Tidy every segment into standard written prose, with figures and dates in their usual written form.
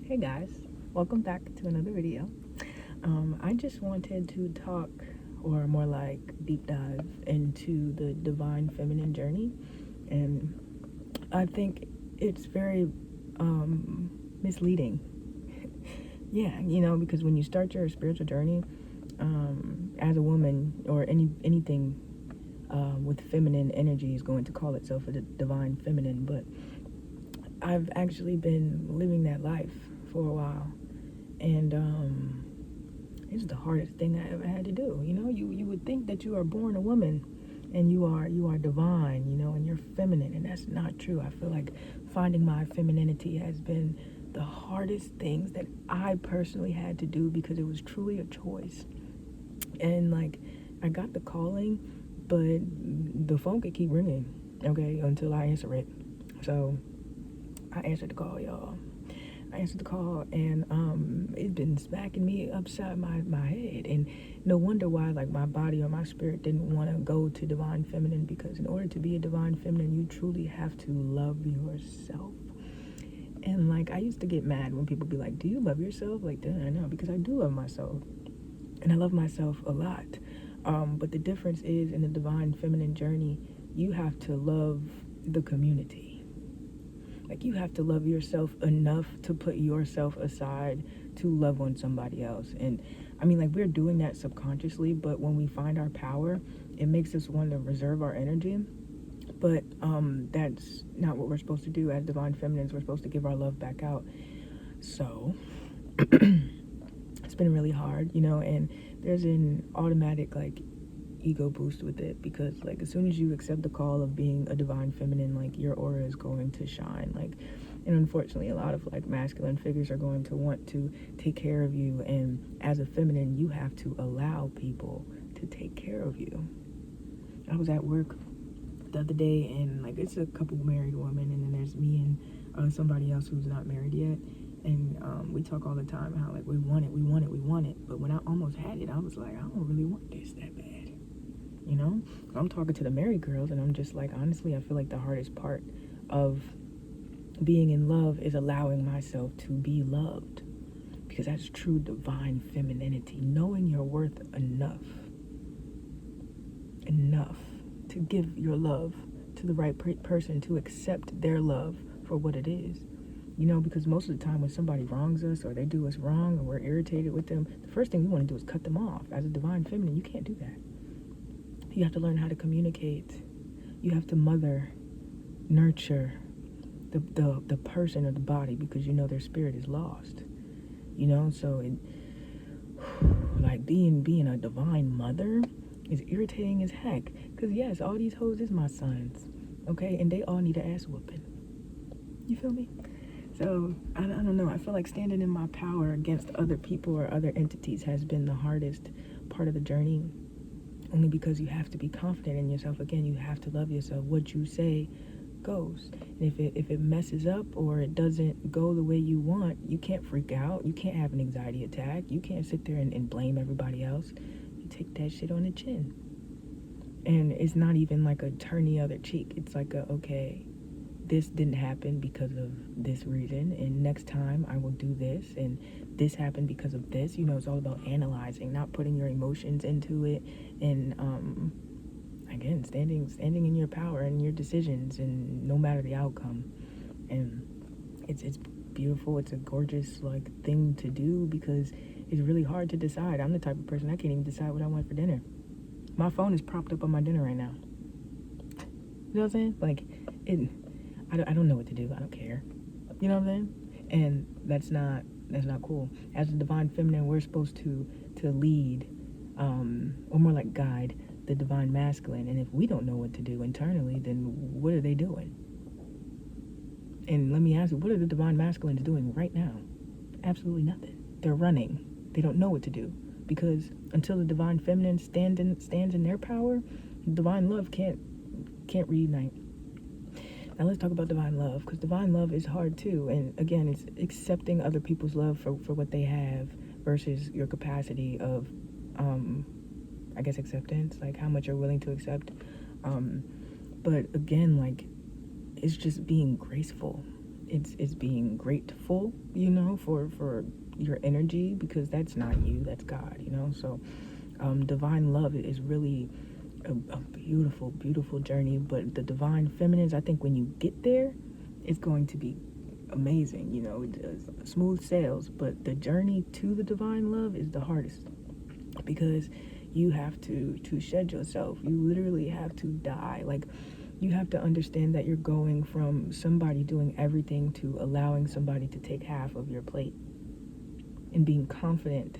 Hey guys, welcome back to another video. I just wanted to talk, or more like deep dive, into the divine feminine journey, and I think it's very misleading. Yeah, because when you start your spiritual journey as a woman or anything with feminine energy is going to call itself a divine feminine, but I've actually been living that life for a while, and it's the hardest thing I ever had to do. You would think that you are born a woman, and you are divine, and you're feminine, and that's not true. I feel like finding my femininity has been the hardest things that I personally had to do because it was truly a choice. And like, I got the calling, but the phone could keep ringing, okay, until I answer it. So I answered the call, y'all. I answered the call, and it's been smacking me upside my head, and no wonder why like my body or my spirit didn't want to go to divine feminine, because in order to be a divine feminine, you truly have to love yourself. And like, I used to get mad when people be like, do you love yourself? Like, I know, because I do love myself, and I love myself a lot. But the difference is, in the divine feminine journey, you have to love the community. Like, you have to love yourself enough to put yourself aside to love on somebody else. And I mean, like, we're doing that subconsciously, but when we find our power, it makes us want to reserve our energy. But that's not what we're supposed to do as divine feminines. We're supposed to give our love back out. So it's been really hard, and there's an automatic like ego boost with it, because like as soon as you accept the call of being a divine feminine, like your aura is going to shine, like, and unfortunately a lot of like masculine figures are going to want to take care of you, and as a feminine you have to allow people to take care of you. I was at work the other day, and like, it's a couple married women, and then there's me and somebody else who's not married yet, and we talk all the time how like we want it, but when I almost had it, I was like, I don't really want this that bad. I'm talking to the married girls, and I'm just like, honestly, I feel like the hardest part of being in love is allowing myself to be loved, because that's true divine femininity, knowing your worth enough to give your love to the right person, to accept their love for what it is. Because most of the time when somebody wrongs us or they do us wrong or we're irritated with them, the first thing we want to do is cut them off. As a divine feminine, you can't do that. You have to learn how to communicate. You have to mother, nurture the person or the body, because their spirit is lost. So it, like, being a divine mother is irritating as heck. Because yes, all these hoes is my sons, okay, and they all need an ass whooping. You feel me? So I don't know. I feel like standing in my power against other people or other entities has been the hardest part of the journey. Only because you have to be confident in yourself. Again, you have to love yourself. What you say goes. And if it messes up or it doesn't go the way you want, you can't freak out. You can't have an anxiety attack. You can't sit there and blame everybody else. You take that shit on the chin. And it's not even like a turn the other cheek. It's like okay, this didn't happen because of this reason, and next time I will do this, and this happened because of this. It's all about analyzing, not putting your emotions into it, and again, standing in your power and your decisions, and no matter the outcome. And it's beautiful. It's a gorgeous like thing to do, because it's really hard to decide. I'm the type of person, I can't even decide what I want for dinner. My phone is propped up on my dinner right now. You know what I'm saying? Like, I don't know what to do. I don't care. You know what I'm saying? And that's not cool. As a divine feminine, we're supposed to lead, or more like guide the divine masculine. And if we don't know what to do internally, then what are they doing? And let me ask you, what are the divine masculines doing right now? Absolutely nothing. They're running. They don't know what to do, because until the divine feminine stands in their power, divine love can't reunite. Now let's talk about divine love, because divine love is hard too. And again, it's accepting other people's love for what they have versus your capacity of, I guess, acceptance, like how much you're willing to accept. But again, like, it's just being graceful. it's being grateful, for your energy, because that's not you, that's God, So divine love is really a beautiful, beautiful journey. But the divine feminines, I think when you get there, it's going to be amazing. It's smooth sails. But the journey to the divine love is the hardest, because you have to shed yourself. You literally have to die. Like, you have to understand that you're going from somebody doing everything to allowing somebody to take half of your plate, and being confident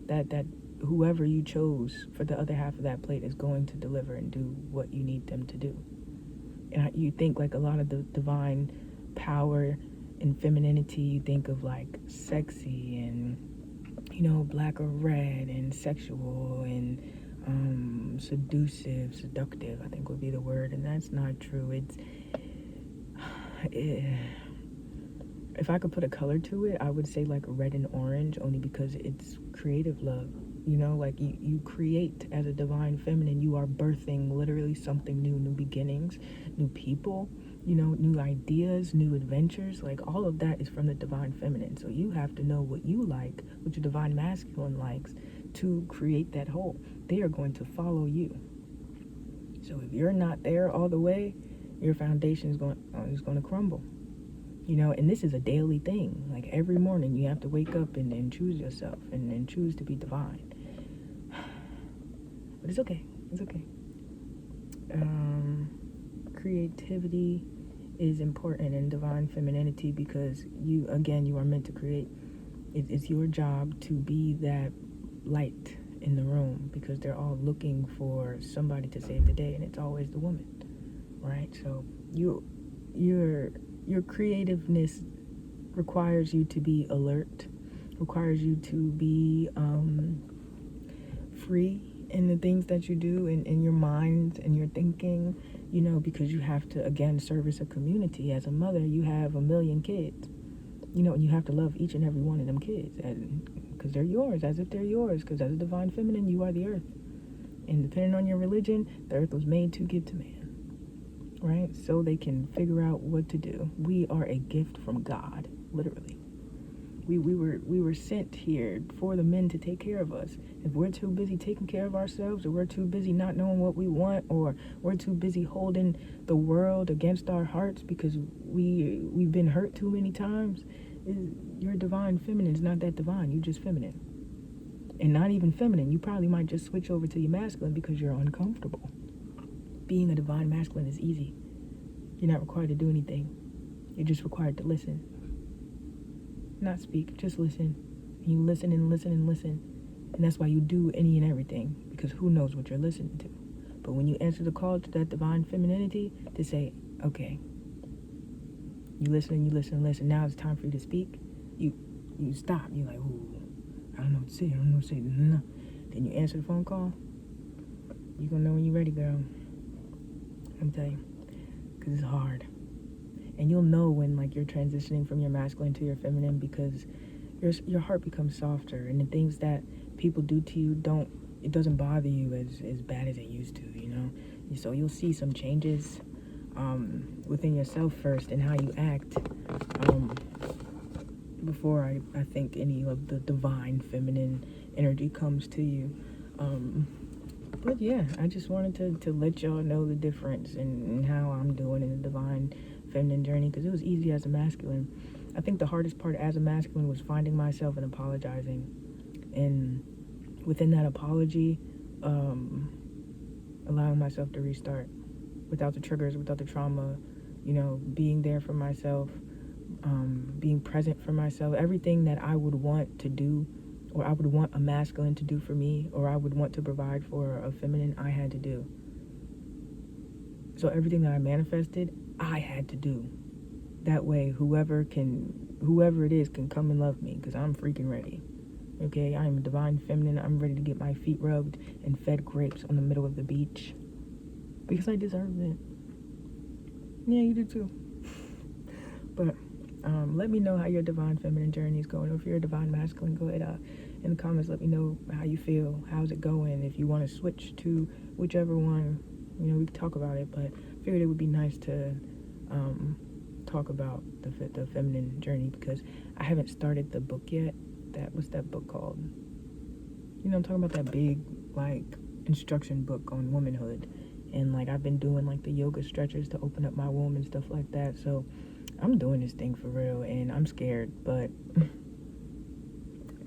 that whoever you chose for the other half of that plate is going to deliver and do what you need them to do. And you think, like, a lot of the divine power and femininity, you think of like sexy and black or red, and sexual, and seductive, I think would be the word. And that's not true. If I could put a color to it, I would say like red and orange, only because it's creative love. Like you create as a divine feminine. You are birthing literally something new beginnings, new people, new ideas, new adventures. Like, all of that is from the divine feminine. So you have to know what you like, what your divine masculine likes, to create that whole. They are going to follow you. So if you're not there all the way, your foundation is going to crumble. And this is a daily thing. Like, every morning you have to wake up and choose yourself and choose to be divine. But it's okay. It's okay. Creativity is important in divine femininity, because you are meant to create. It's your job to be that light in the room, because they're all looking for somebody to save the day, and it's always the woman, right? So your creativeness requires you to be alert, requires you to be free in the things that you do, in your mind and your thinking, because you have to, again, service a community. As a mother, you have 1 million kids, and you have to love each and every one of them kids, because they're yours, as if they're yours, because as a divine feminine, you are the earth. And depending on your religion, the earth was made to give to man, right? So they can figure out what to do. We are a gift from God, literally. We were sent here for the men to take care of us. If we're too busy taking care of ourselves, or we're too busy not knowing what we want, or we're too busy holding the world against our hearts because we've been hurt too many times, your divine feminine is not that divine. You're just feminine. And not even feminine. You probably might just switch over to your masculine because you're uncomfortable. Being a divine masculine is easy. You're not required to do anything. You're just required to listen. Not speak, just listen. And you listen and listen and listen. And that's why you do any and everything, because who knows what you're listening to. But when you answer the call to that divine femininity to say, okay, you listen and you listen and listen. Now it's time for you to speak. You stop. You're like, ooh, I don't know what to say. No. Then you answer the phone call. You're going to know when you're ready, girl. Let me tell you. Because it's hard. And you'll know when, like, you're transitioning from your masculine to your feminine, because your heart becomes softer, and the things that people do to you it doesn't bother you as bad as it used to, So you'll see some changes within yourself first, and how you act before I think any of the divine feminine energy comes to you. But yeah, I just wanted to let y'all know the difference in how I'm doing in the divine feminine journey, because it was easy as a masculine. I think the hardest part as a masculine was finding myself and apologizing, and within that apology, allowing myself to restart without the triggers, without the trauma, being there for myself, being present for myself. Everything that I would want to do, or I would want a masculine to do for me, or I would want to provide for a feminine, I had to do. So everything that I manifested, I had to do. That way, whoever it is can come and love me, because I'm freaking ready. Okay, I am a divine feminine. I'm ready to get my feet rubbed and fed grapes on the middle of the beach, because I deserve it. Yeah, you do too. But let me know how your divine feminine journey is going. Or if you're a divine masculine, go ahead in the comments. Let me know how you feel. How's it going? If you want to switch to whichever one, we can talk about it. But I figured it would be nice to talk about the feminine journey, because I haven't started the book yet. What's that book called? You know, I'm talking about that big, like, instruction book on womanhood. And, like, I've been doing, like, the yoga stretches to open up my womb and stuff like that. So I'm doing this thing for real, and I'm scared. But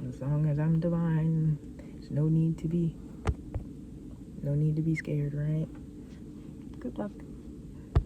as long as I'm divine, there's no need to be scared, right? Good luck.